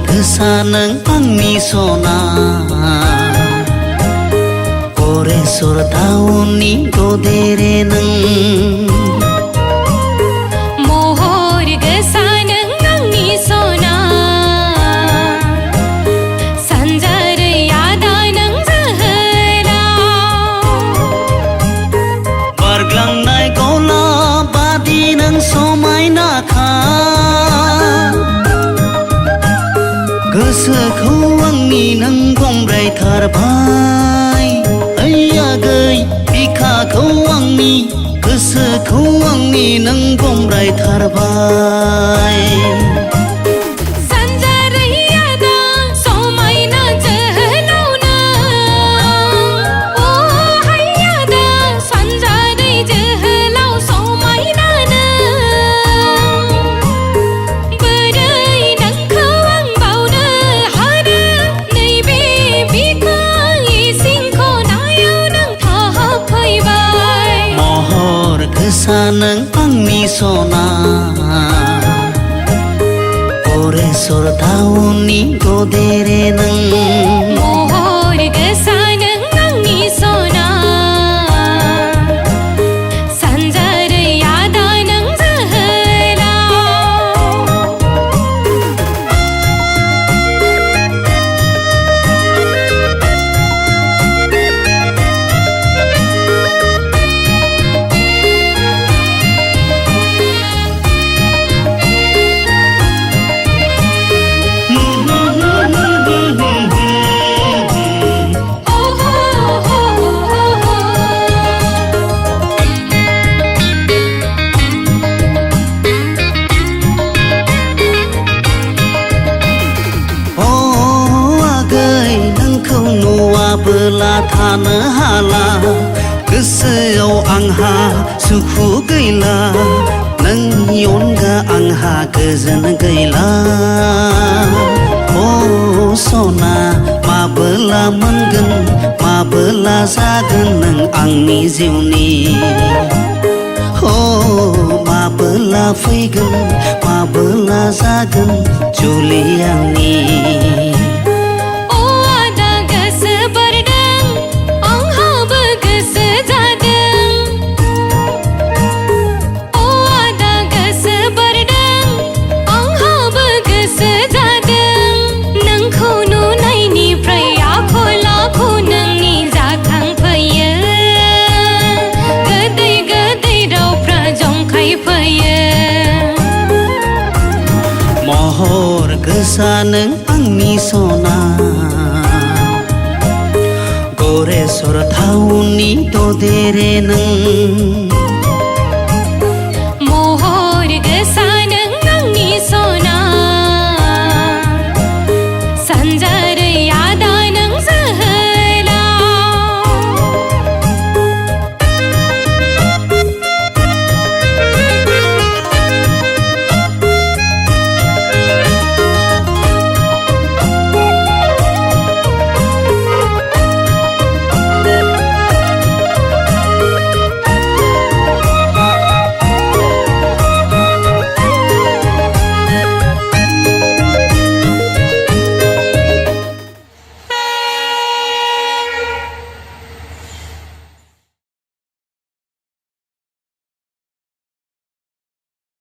गोसा नों आंनि सना गरेस्वर टाउननि ददेरे नों महर गोसा नों आंनि सना सानजारै आदा नों जोहोलाव बारग्लांनाय गलाब बादि नों समायनाखा गोसोखौ आंनि नों गमब्रायथारबाय आगै बिखाखौ आंनि गोसोखौ आंनि नों गमब्रायथारबाय सानजारै आदा समायना जोहोलाव नों अ हाय आदा सानजारै जोहोलाव समायना नों बोरै नोंखौ आं बावनो हानो नैबे बिखा इसिं खनायाव नों थाफैबाय महर गोसा नों आंनि सना गरेस्वर टाउननि ददेरे नों महर गोसा नों आंनि सना सानजारै आदा नों जोहोलाव नुवाबोला थानो हाला गोसोआव आंहा सुखु गैला नोंनि अनगा आंहा गोजोन गैला अ सना माबोला मोनगोन माबोला जागोन नों आंनि जिउनि अ माबोला फैगोन माबोला जागोन जुलि आंनि महर गोसा नों आंनि सना गरेस्वर टाउननि ददेरे नों